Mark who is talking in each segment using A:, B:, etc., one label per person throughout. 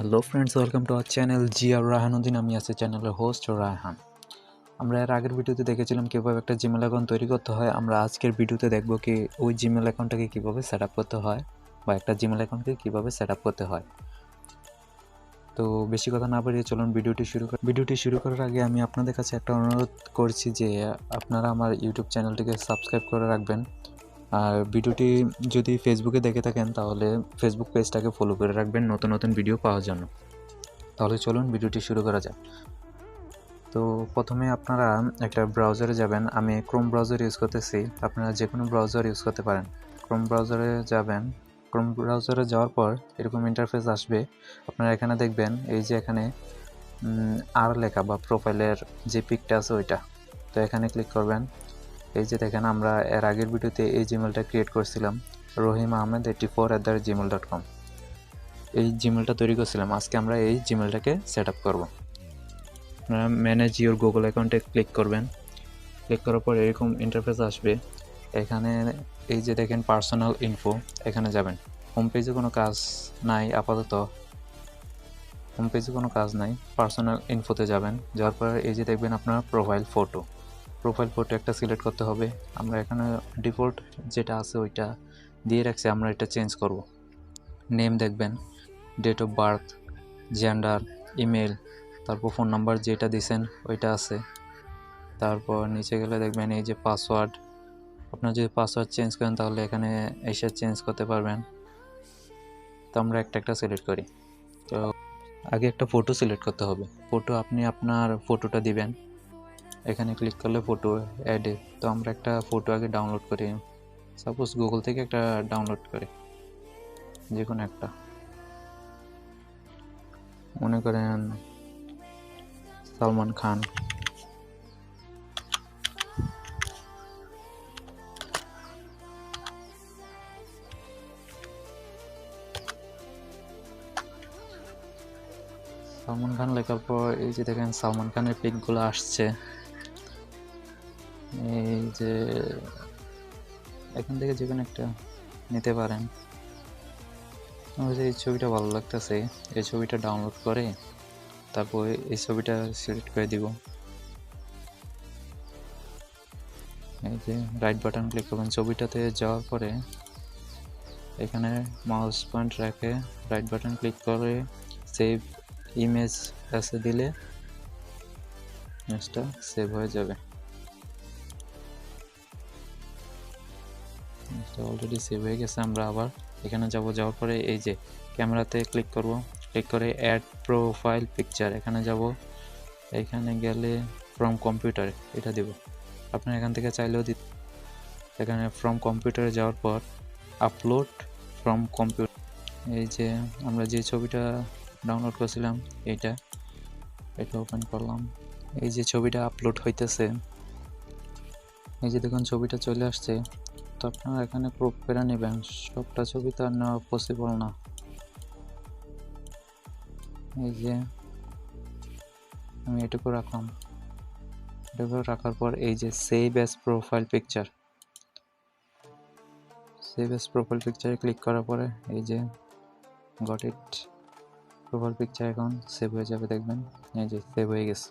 A: Hello friends, welcome to our channel GR Raihanuddin. আমি আছি চ্যানেলের হোস্ট রায়হান। আমরা এর আগের ভিডিওতে দেখেছিলাম কীভাবে একটা জিমেল অ্যাকাউন্ট তৈরি করতে হয়। আমরা আজকের ভিডিওতে দেখব কি ওই জিমেল অ্যাকাউন্টটাকে কীভাবে সেট আপ করতে হয় বা একটা জিমেল অ্যাকাউন্টকে কীভাবে সেট আপ করতে হয়। তো বেশি কথা না বাড়িয়ে চলুন ভিডিওটি শুরু করার আগে আমি আপনাদের কাছে একটা অনুরোধ করছি যে আপনারা আমার ইউটিউব চ্যানেলটিকে সাবস্ক্রাইব করে রাখবেন। আর ভিডিওটি যদি ফেসবুকে দেখে থাকেন তাহলে ফেসবুক পেজটাকে ফলো করে রাখবেন নতুন নতুন ভিডিও পাওয়ার জন্য। তাহলে চলুন ভিডিওটি শুরু করা যাক। তো প্রথমে আপনারা একটা ব্রাউজারে যাবেন। আমি ক্রোম ব্রাউজার ইউজ করতেছি, আপনারা যে কোনো ব্রাউজার ইউজ করতে পারেন। ক্রোম ব্রাউজারে যাবেন। ক্রোম ব্রাউজারে যাওয়ার পর এরকম ইন্টারফেস আসবে। আপনারা এখানে দেখবেন এই যে এখানে আর লেখা বা প্রোফাইলের যে পিকটা আছে ওইটা, তো এখানে ক্লিক করবেন। এই যে দেখেন আমরা এর আগের ভিডিওতে এই জিমেলটা ক্রিয়েট করছিলাম, rahimahmed84@gmail.com। এই জিমেলটা তৈরি করছিলাম। আজকে আমরা এই জিমেলটাকে সেট আপ করবো। আপনারা ম্যানেজ ইউর গুগল অ্যাকাউন্টে ক্লিক করবেন। ক্লিক করার পর এরকম ইন্টারফেস আসবে। এখানে এই যে দেখেন পার্সোনাল ইনফো, এখানে যাবেন। হোম পেজে কোনো কাজ নাই আপাতত, পার্সোনাল ইনফোতে যাবেন। যাওয়ার পর এই যে দেখবেন আপনার প্রোফাইল ফটো একটা সিলেক্ট করতে হবে। আমরা এখানে ডিফল্ট যেটা আছে ওইটা দিয়ে রাখছি, আমরা এটা চেঞ্জ করব। নেম দেখবেন, date of birth, gender, email, তারপর ফোন নাম্বার যেটা দিয়েছেন ওইটা আছে। তারপর নিচে গেলে দেখবেন এই যে পাসওয়ার্ড, আপনার যদি পাসওয়ার্ড চেঞ্জ করেন তাহলে এখানে এসে চেঞ্জ করতে পারবেন। তো আমরা একটা সিলেক্ট করি। তো আগে একটা ফটো সিলেক্ট করতে হবে। আপনি আপনার ফটোটা দিবেন। এখানে ক্লিক করলে ফটো অ্যাডে। তো আমরা একটা ফটো আগে ডাউনলোড করি, সাপোজ গুগল থেকে একটা ডাউনলোড করি, যে কোনো একটা, মনে করেন সালমান খান। সালমান খান লেখার পর এই যে দেখেন সালমান খানের পিকগুলো আসছে। এই যে এখান থেকে যে কোনো একটা নিতে পারেন। আমার যে এই ছবিটা ভালো লাগতেছে, এই ছবিটা ডাউনলোড করে তারপর এই ছবিটা সিলেক্ট করে দিব। এই যে রাইট বাটন ক্লিক করবেন। ছবিটাতে যাওয়ার পরে এখানে মাউস পয়েন্ট রেখে রাইট বাটন ক্লিক করে সেভ ইমেজ এসে দিলে ইমেজটা সেভ হয়ে যাবে। অলরেডি সেভ হয়ে গেছে। আমরা আবার এখানে যাওয়ার পরে এই যে ক্যামেরাতে ক্লিক করব। ক্লিক করে অ্যাড প্রোফাইল পিকচার, এখানে যাব। এখানে গেলে ফ্রম কম্পিউটার এটা দেব। আপনার এখান থেকে চাইলেও দিতে। এখানে ফ্রম কম্পিউটারে যাওয়ার পর আপলোড ফ্রম কম্পিউটার, এই যে আমরা যে ছবিটা ডাউনলোড করছিলাম এটা ওপেন করলাম। এই যে ছবিটা আপলোড হইতেছে, এই যে দেখুন ছবিটা চলে আসছে। তো আপনারা এখানে ক্রপ করে নেবেন, সবটা ছবি তো আর নেওয়া পসিবল না। এই যে আমি এটুকু রাখলাম। রাখার পর এই যে সেভ অ্যাজ প্রোফাইল পিকচারে ক্লিক করার পরে এই যে গট ইট, প্রোফাইল পিকচার এখন সেভ হয়ে যাবে। দেখবেন এই যে সেভ হয়ে গেছে।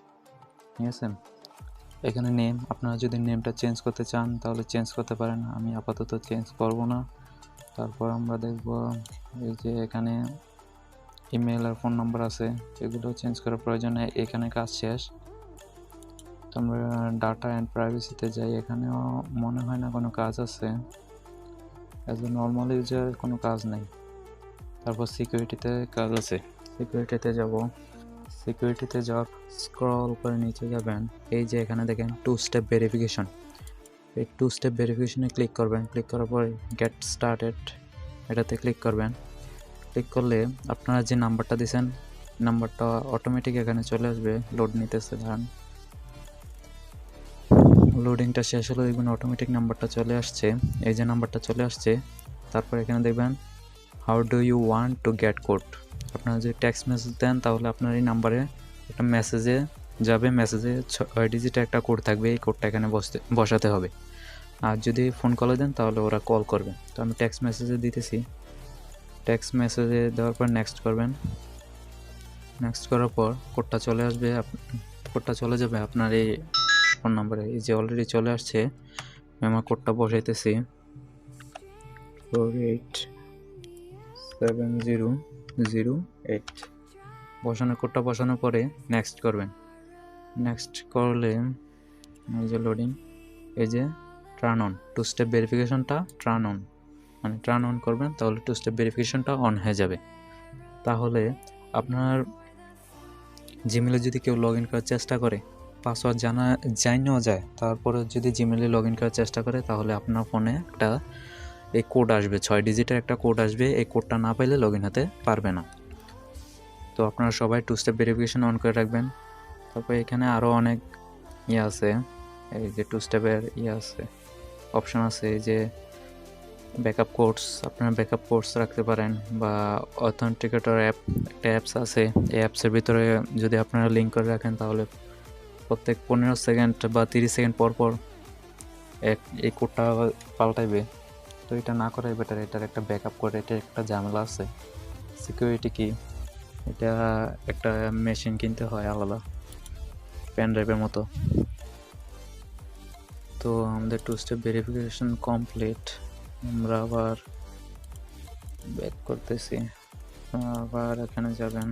A: ঠিক আছে। এখানে নেম, আপনারা যদি নেমটা চেঞ্জ করতে চান তাহলে চেঞ্জ করতে পারেন। আমি আপাতত চেঞ্জ করব না। তারপর আমরা দেখব এই যে এখানে ইমেল আর ফোন নাম্বার আছে, এগুলো চেঞ্জ করার প্রয়োজন নেই। এখানে কাজ শেষ। তো আমরা ডাটা অ্যান্ড প্রাইভেসিতে যাই। এখানেও মনে হয় না কোনো কাজ আছে, অ্যাজ এ নর্মাল ইউজার কোনো কাজ নেই। তারপর সিকিউরিটিতে কাজ আছে, সিকিউরিটিতে যাওয়ার স্ক্রল করে নিচে যাবেন। এই যে এখানে দেখেন 2 স্টেপ ভেরিফিকেশন, এই 2 স্টেপ ভেরিফিকেশনে ক্লিক করবেন। ক্লিক করার পর গেট স্টার্টেড এটাতে ক্লিক করবেন। ক্লিক করলে আপনারা যে নাম্বারটা দিয়েছেন নাম্বারটা অটোমেটিক এখানে চলে আসবে। লোড নিতেছে, ধরেন লোডিংটা শেষ হলে দেখবেন অটোমেটিক নাম্বারটা চলে আসছে। এই যে নাম্বারটা চলে আসছে। তারপর এখানে দেখবেন how do you want to get code. আপনারা যদি টেক্সট মেসেজ দেন তাহলে আপনার এই নাম্বারে একটা মেসেজে যাবে, মেসেজে 6 ডিজিটের একটা কোড থাকবে, এই কোডটা এখানে বসাতে হবে। আর যদি ফোন কলে দেন তাহলে ওরা কল করবে। তো আমি টেক্সট মেসেজে দিতেছি। টেক্সট মেসেজে দেওয়ার পর নেক্সট করবেন। নেক্সট করার পর কোডটা চলে আসবে, কোডটা চলে যাবে আপনার এই ফোন নাম্বারে। এই যে অলরেডি চলে আসছে, আমি আমার কোডটা বসাইতেছি 487008। কোডটা বসানোর পরে নেক্সট করবেন। নেক্সট করলে এই যে লোডিং, এই যে টার্ন অন টু স্টেপ ভেরিফিকেশনটা টার্ন অন, মানে টার্ন অন করবেন, তাহলে টু স্টেপ ভেরিফিকেশনটা অন হয়ে যাবে। তাহলে আপনার জিমেলে যদি কেউ লগ ইন করার চেষ্টা করে, পাসওয়ার্ড জানাও যায়, তারপরে যদি জিমেলে লগ ইন করার চেষ্টা করে, তাহলে আপনার ফোনে একটা এই কোড আসবে, 6 ডিজিটের একটা কোড আসবে। এই কোডটা না পাইলে লগ ইন হতে পারবে না। তো আপনারা সবাই টু স্টেপ ভেরিফিকেশন অন করে রাখবেন। তারপরে এখানে আরও অনেক আছে, এই যে টু স্টেপের আছে, অপশন আছে, এই যে ব্যাকআপ কোডস, আপনারা ব্যাকআপ কোডস রাখতে পারেন, বা অথেন্টিকেটর একটা অ্যাপস আছে। এই অ্যাপসের ভিতরে যদি আপনারা লিঙ্ক করে রাখেন, তাহলে প্রত্যেক 15 সেকেন্ড বা 30 সেকেন্ড পর পর এই কোডটা পাল্টাইবে। তো এটা না করাই বেটার। এটার একটা ব্যাকআপ কোড, এটার একটা ঝামেলা আছে, সিকিউরিটি কি, এটা একটা মেশিন কিনতে হয় আলাদা, পেন ড্রাইভের মতো। তো আমাদের টু স্টেপ ভেরিফিকেশন কমপ্লিট। আমরা আবার ব্যাক করতেছি, আবার এখানে যাবেন,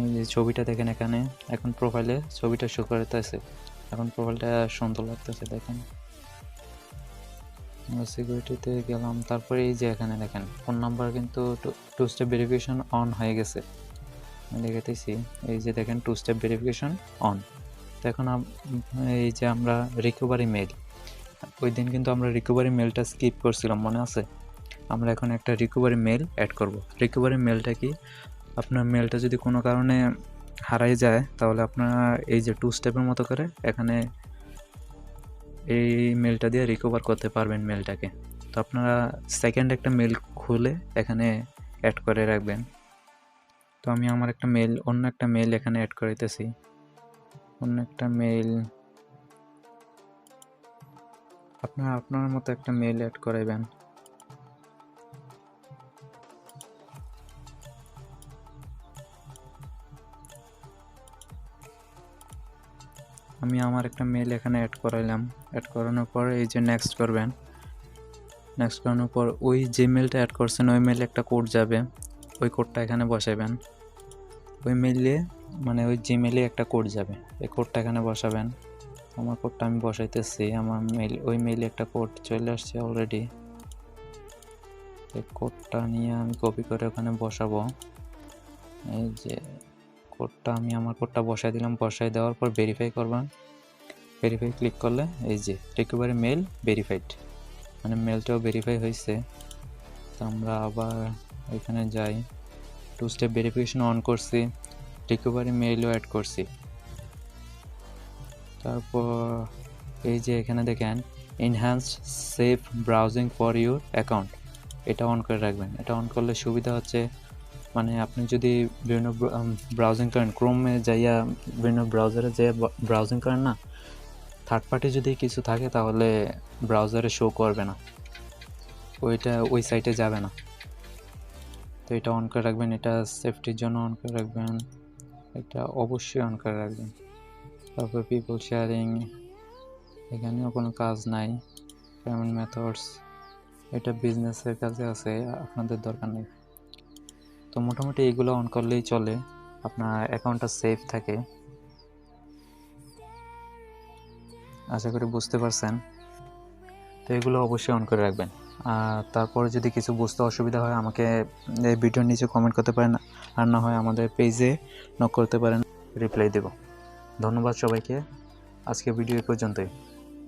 A: এই যে ছবিটা দেখেন এখানে, এখন প্রোফাইলে ছবিটা শো করতেছে, এখন প্রোফাইলটা সুন্দর লাগতেছে দেখেন। আমরা সিকিউরিটিতে গেলাম, তারপরে এই যে এখানে দেখেন ফোন নাম্বার কিন্তু টু স্টেপ ভেরিফিকেশন অন হয়ে গেছে, আমি দেখাতেছি। এই যে দেখেন টু স্টেপ ভেরিফিকেশন অন। তো এখন এই যে আমরা রিকভারি মেল, ওই দিন কিন্তু আমরা রিকভারি মেলটা স্কিপ করছিলাম, মনে আছে? আমরা এখন একটা রিকভারি মেল অ্যাড করব। রিকভারি মেলটা কি, আপনার মেলটা যদি কোনো কারণে হারাই যায়, তাহলে আপনারা এই যে টু স্টেপের মতো করে এখানে এই মেলটা দিয়ে রিকভার করতে পারবেন মেলটাকে। তো আপনারা সেকেন্ড একটা মেল খুলে এখানে অ্যাড করে রাখবেন। তো আমি আমার একটা মেল, অন্য একটা মেল এখানে অ্যাড করাইতেছি, অন্য একটা মেল, আপনারা আপনার মতো একটা মেল অ্যাড করাইবেন। আমি আমার একটা মেল এখানে অ্যাড করাইলাম। অ্যাড করানোর পর এই যে নেক্সট করবেন। নেক্সট করানোর পর ওই যে মেলটা অ্যাড করছেন, ওই মেলে একটা কোড যাবে, ওই কোডটা এখানে বসাবেন। ওই মেলে মানে ওই জিমেলে একটা কোড যাবে, এই কোডটা এখানে বসাবেন। আমার কোডটা আমি বসাইতেছি, আমার মেল, ওই মেলে একটা কোড চলে আসছে অলরেডি। এই কোডটা নিয়ে আমি কপি করে ওখানে বসাবো। এই যে কোডটা, আমি আমার কোডটা বসাই দিলাম। বসাই দেওয়ার পর ভেরিফাই করবেন। ভেরিফাই ক্লিক করলে এই যে রিকভারি মেল ভেরিফাইড, মানে মেলটাও ভেরিফাই হয়েছে। তো আমরা আবার এখানে যাই, টু স্টেপ ভেরিফিকেশন অন করছি, রিকভারি মেইলও অ্যাড করছি। তারপর এই যে এখানে দেখেন enhanced safe browsing for your account, এটা অন করে রাখবেন। এটা অন করলে সুবিধা হচ্ছে, মানে আপনি যদি বিভিন্ন ব্রাউজিং করেন, ক্রোমে যাইয়া বিভিন্ন ব্রাউজারে যে ব্রাউজিং করেন না, থার্ড পার্টি যদি কিছু থাকে তাহলে ব্রাউজারে শো করবে না, ওই সাইটে যাবে না। তো এটা অন করে রাখবেন, এটা সেফটির জন্য অন করে রাখবেন, এটা অবশ্যই অন করে রাখবেন। তারপর পিপল শেয়ারিং, এখানেও কোনো কাজ নাই। পেমেন্ট মেথডস, এটা বিজনেসের কাছে আছে, আপনাদের দরকার নেই। তো মোটামুটি এইগুলো অন করলেই চলে, আপনার অ্যাকাউন্টটা সেফ থাকে। আশা করি বুঝতে পারছেন। তো এগুলো অবশ্যই অন করে রাখবেন। আর তারপরে যদি কিছু বুঝতে অসুবিধা হয়, আমাকে এই ভিডিওর নিচে কমেন্ট করতে পারেন, আর না হয় আমাদের পেজে নক করতে পারেন, রিপ্লাই দেব। ধন্যবাদ সবাইকে। আজকে ভিডিও এই পর্যন্তই।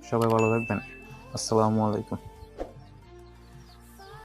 A: সবাই ভালো থাকবেন। আসসালামু আলাইকুম।